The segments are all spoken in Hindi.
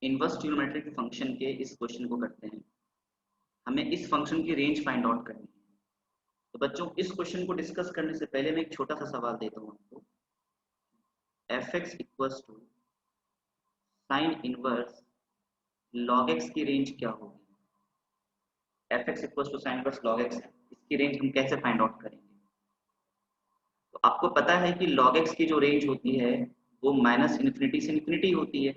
इनवर्स ट्रिग्नोमेट्रिक फंक्शन के इस क्वेश्चन को करते हैं। हमें इस फंक्शन की रेंज फाइंड आउट करनी है। तो बच्चों, इस क्वेश्चन को डिस्कस करने से पहले मैं एक छोटा सा सवाल देता हूँ आपको। F x equals to sine inverse log x की रेंज क्या होगी? F x equals to sine inverse log x है, इसकी रेंज हम कैसे फाइंड आउट करेंगे? तो आपको पता है कि लॉग एक्स की जो रेंज होती है वो माइनस इन्फिनिटी से इन्फिनिटी होती है,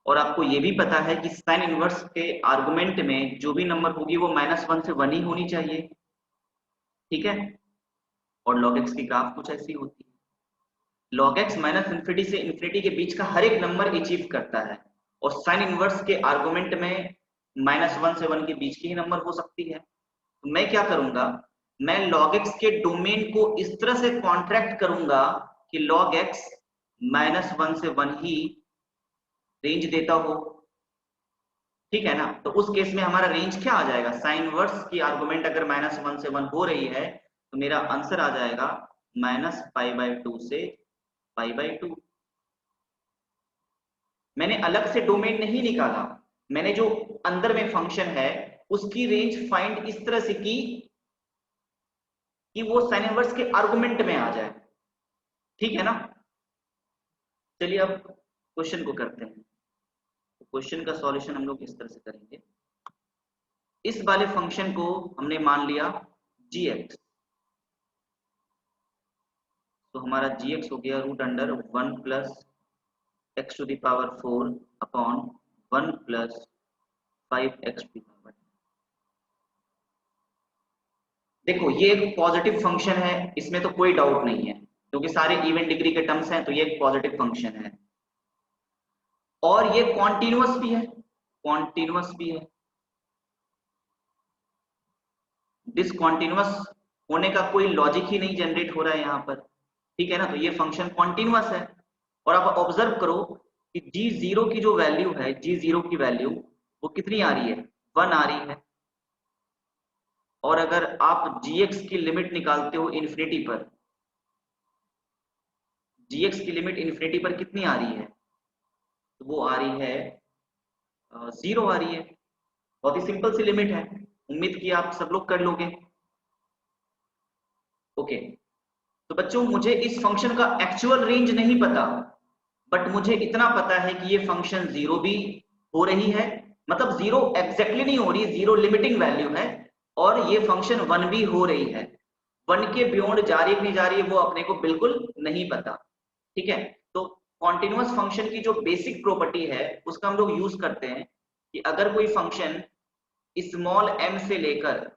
और आपको ये भी पता है कि साइन इनवर्स के आर्गुमेंट में जो भी नंबर होगी वो -1 से 1 ही होनी चाहिए, ठीक है। और log x की ग्राफ कुछ ऐसी होती है। log x माइनस इन्फिनिटी से इन्फिनिटी के बीच का हर एक नंबर अचीव करता है, और साइन इनवर्स के आर्गुमेंट में -1 से 1 के बीच की ही नंबर हो सकती है। तो मैं क्या करूंगा, मैं log x के डोमेन को इस तरह से कॉन्ट्रैक्ट करूंगा कि log x -1 से 1 ही रेंज देता हो, ठीक है ना। तो उस केस में हमारा रेंज क्या आ जाएगा? साइन इनवर्स की आर्गुमेंट अगर -1 से 1 हो रही है तो मेरा आंसर आ जाएगा -π/2 से π/2। मैंने अलग से डोमेन नहीं निकाला, मैंने जो अंदर में फंक्शन है उसकी रेंज फाइंड इस तरह से की कि वो साइन इनवर्स के आर्गुमेंट में आ जाए, ठीक है ना। चलिए अब क्वेश्चन को करते हैं। तो क्वेश्चन का सॉल्यूशन हम लोग इस तरह से करेंगे। इस वाले फंक्शन को हमने मान लिया g(x), तो हमारा gx हो गया √1 plus x to the power 4 upon 1 plus 5x to the power. देखो ये एक पॉजिटिव फंक्शन है, इसमें तो कोई डाउट नहीं है, क्योंकि सारे इवन डिग्री के टर्म्स हैं, तो ये एक पॉजिटिव फंक्शन है। और ये कॉन्टिन्यूअस भी है, कॉन्टिन्यूअस भी है। डिसकॉन्टिन्यूअस होने का कोई लॉजिक ही नहीं जनरेट हो रहा है यहाँ पर, ठीक है ना। तो ये फंक्शन कॉन्टिन्यूअस है। और आप ऑब्जर्व करो कि g0 की जो वैल्यू है, g0 की वैल्यू वो कितनी आ रही है? 1 आ रही है। और अगर आप gx की लिमिट निकालते हो इन्फिनिटी पर, gx की लिमिट इन्फिनिटी पर कितनी आ रही है? तो वो आ रही है 0 आ रही है। बहुत ही सिंपल सी लिमिट है, उम्मीद की आप सब लोग कर लोगे। ओके, तो बच्चों मुझे इस फंक्शन का एक्चुअल रेंज नहीं पता, बट मुझे इतना पता है कि ये फंक्शन 0 भी हो रही है, मतलब 0 एग्जैक्टली नहीं हो रही, 0 लिमिटिंग वैल्यू है, और ये फंक्शन 1 भी हो रही है। 1 के बियॉन्ड जा रही है नहीं जा रही है वो अपने को बिल्कुल नहीं पता, ठीक है। तो कॉन्टिन्यूअस फंक्शन की जो बेसिक प्रॉपर्टी है उसका हम लोग यूज करते हैं कि अगर कोई फंक्शन स्मॉल m से लेकर,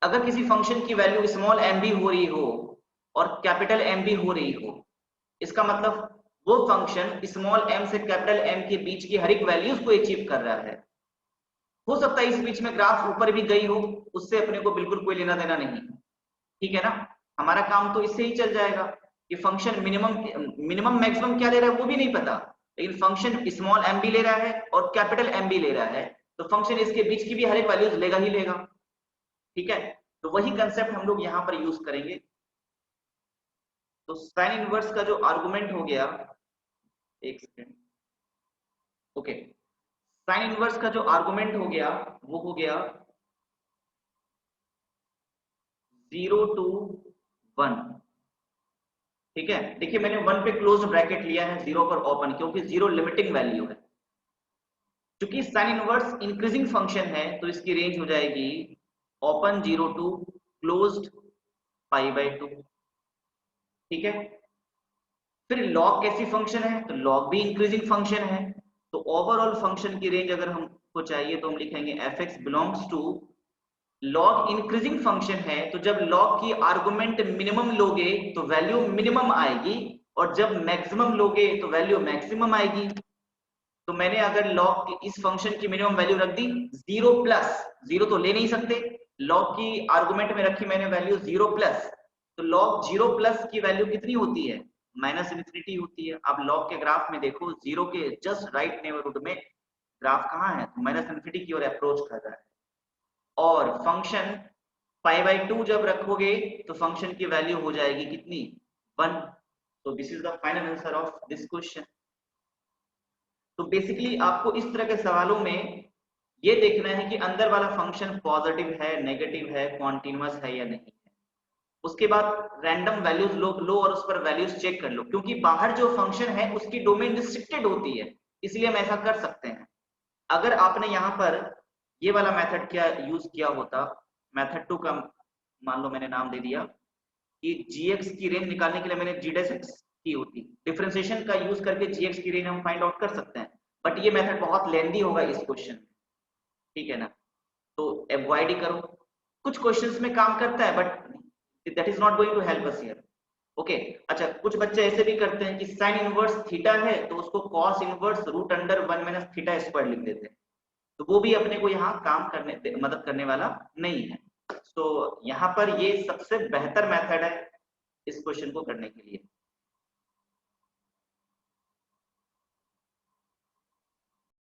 अगर किसी फंक्शन की वैल्यू स्मॉल m भी हो रही हो और कैपिटल M भी हो रही हो, इसका मतलब वो फंक्शन स्मॉल m से कैपिटल M के बीच की हर एक वैल्यूज को अचीव कर रहा है। हो सकता है इस बीच में ग्राफ ऊपर भी गई हो, उससे अपने को बिल्कुल कोई लेना देना नहीं, ठीक है ना। हमारा काम तो इससे ही चल जाएगा कि फंक्शन मिनिमम मैक्सिमम क्या ले रहा है वो भी नहीं पता, लेकिन फंक्शन स्मॉल m भी ले रहा है और कैपिटल M भी ले रहा है, तो फंक्शन इसके बीच की भी हर एक वैल्यूज लेगा ही लेगा, ठीक है। तो वही कंसेप्ट हम लोग यहाँ पर यूज करेंगे। तो साइन इनवर्स का जो आर्गुमेंट हो गया, एक सेकेंड, ओके, साइन इनवर्स का जो आर्गुमेंट हो गया वो हो गया 0 to 1, ठीक है। देखिए मैंने 1 पे क्लोज ब्रैकेट लिया है, 0 पर ओपन, क्योंकि 0 लिमिटिंग वैल्यू है। क्योंकि साइन इनवर्स इंक्रीजिंग फंक्शन है तो इसकी रेंज हो जाएगी ओपन 0 टू क्लोज्ड π/2, ठीक है। फिर लॉग कैसी फंक्शन है? तो लॉग भी इंक्रीजिंग फंक्शन है, तो ओवरऑल फंक्शन की रेंज अगर हमको चाहिए तो हम लिखेंगे f(x) belongs to log increasing function है, तो जब लॉग की आर्गुमेंट मिनिमम लोगे तो वैल्यू मिनिमम आएगी, और जब मैक्सिमम लोगे तो वैल्यू मैक्सिमम आएगी। तो मैंने अगर लॉग इस फंक्शन की मिनिमम वैल्यू रख दी 0 प्लस, 0 तो ले नहीं सकते, लॉग की आर्गुमेंट में रखी मैंने वैल्यू 0 प्लस, तो लॉग 0 प्लस की वैल्यू कितनी होती है? -इन्फिनिटी होती है। अब लॉग के ग्राफ में देखो 0 के जस्ट राइट नेबरहुड में ग्राफ कहाँ है? तो -इन्फिनिटी की ओर अप्रोच कर रहा है। और फंक्शन π/2 जब रखोगे तो फंक्शन की वैल्यू हो जाएगी कितनी? 1। तो this is the final answer of this question. तो बेसिकली आपको इस तरह के सवालों में ये देखना है कि अंदर वाला फंक्शन पॉजिटिव है, नेगेटिव है, कॉन्टिन्यूअस है या नहीं है। उसके बाद रैंडम वैल्यूज लो और उस पर वैल्यूज चेक कर लो, क्योंकि बाहर जो फंक्शन है उसकी डोमेन रिस्ट्रिक्टेड होती है, इसलिए हम ऐसा कर सकते हैं। अगर आपने यहाँ पर ये वाला मेथड क्या यूज किया होता, मेथड 2 का मान लो मैंने नाम दे दिया कि gx की रेंज निकालने के लिए मैंने g dash x की होती, डिफरेंशिएशन का यूज करके gx की रेंज हम फाइंड आउट कर सकते हैं, बट ये मेथड बहुत लेंदी होगा इस क्वेश्चन में, ठीक है ना, तो अवॉइड ही करो। कुछ क्वेश्चंस में काम करता है but that is not going to help us here. Okay, अच्छा कुछ बच्चे ऐसे भी करते हैं कि साइन इनवर्स थीटा है तो उसको cos inverse root under 1 minus theta square लिख देते हैं, तो वो भी अपने को यहाँ काम करने मदद करने वाला नहीं है। तो यहाँ पर ये सबसे बेहतर मेथड है इस क्वेश्चन को करने के लिए।